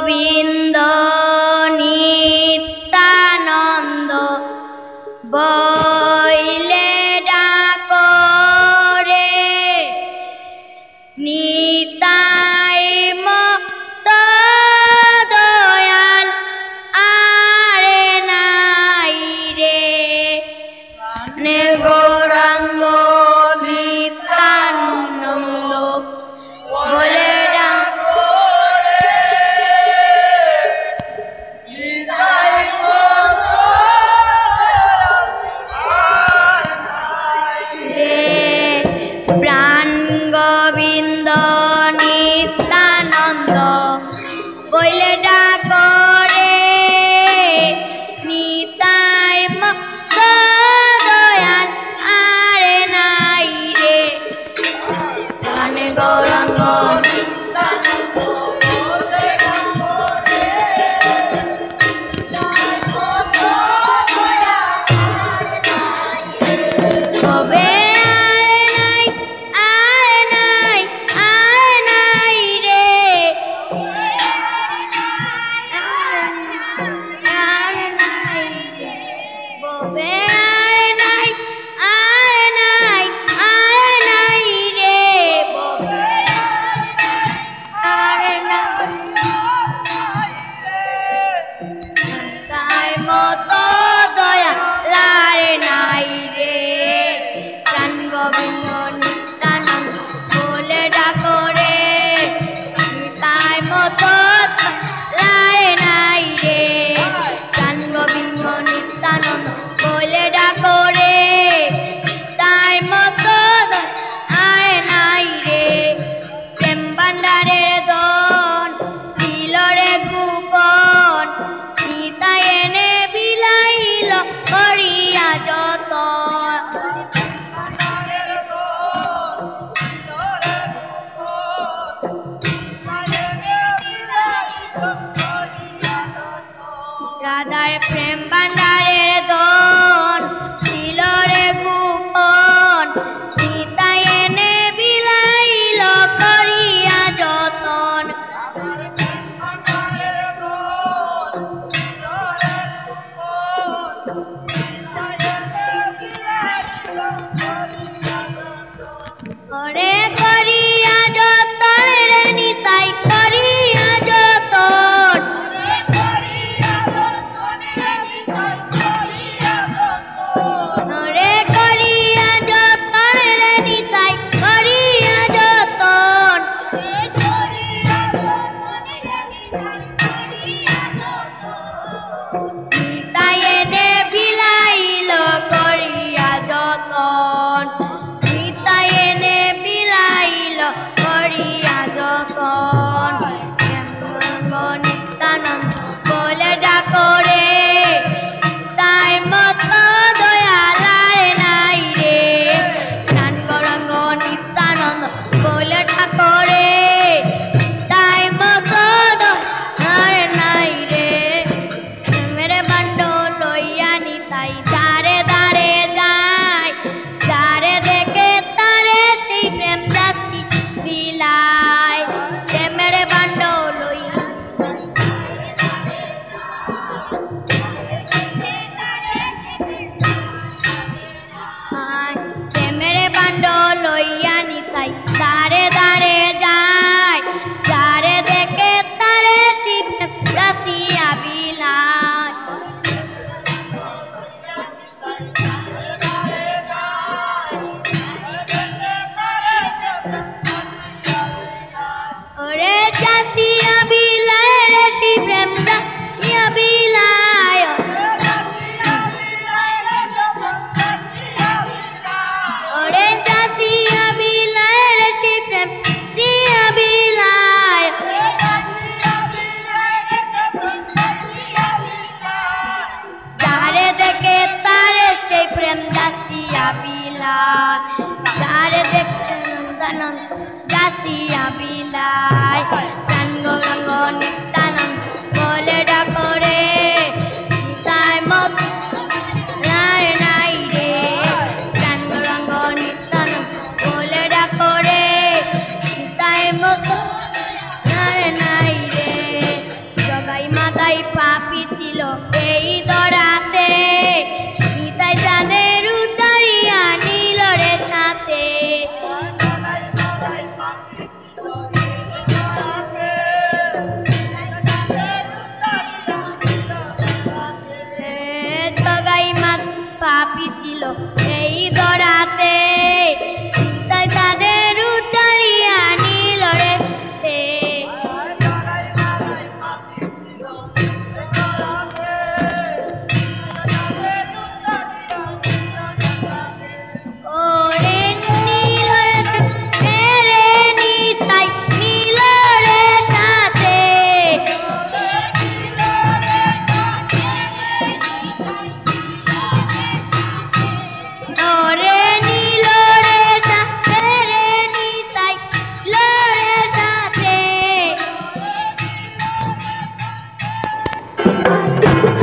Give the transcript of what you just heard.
গোবিন্দ নিত্যানন্দ বইলে ডাকরে নিতাই মত দয়াল আরে নাই রে গৌরাঙ্গ নিত্যানন্দ বলে প্রাণ গোবিন্দ নিত্যানন্দ বইলে ডাকরে নিতাই মত দয়াল আরে নাই রে প্রাণ গৌরাঙ্গ রাধার প্রেম ভান্ডারের দন ছিল রে গোপন সীতায় এনে বিলাইল করিয়া যতন ওরে করিয়া যতন রে নিতাই করিয়া যতন ওরে করিয়া যতন রে নিতাই করিয়া যতন নিতাই এনে বিলাইল করিয়া যতন নিতাই এনে বিলাইল করিয়া যতন নিত্যানন্দ বলে ডাকরে তাই মত দয়াল আরে নাই রে প্রাণ গৌরাঙ্গ নিত্যানন্দ বলে ডাকরে তাই মত দয়াল নাই রে মেরে বান্ড লইয়া নিতাই দারে দারে যায় যারে দেখে তারে সেই প্রেম দাসী বিলায় মেরে বান্ড লইয়া প্রেমের বান্ড লইয়া নিতাই দারে দারে যায় যারে দেখে তারে সেই প্রেম দাসী বিলায় ওরে দাসিয়া বিলায় রে সেই প্রেম দাসিয়া বিলায় ওরে দাসিয়া বিলায় রে সেই প্রেম দাসিয়া বিলায় যারে দেখে তারে সেই প্রেম দাসিয়া বিলায় যারে দেখে নন্দানন্দ দাসিয়া বিলায় প্রাণ গৌরাঙ্গ নিত্যানন্দ বলে ডাকরে তাই মত নাই রে প্রাণ গৌরাঙ্গ নিত্যানন্দ বলে ডাকরে তাই মত নাই রে Thank you.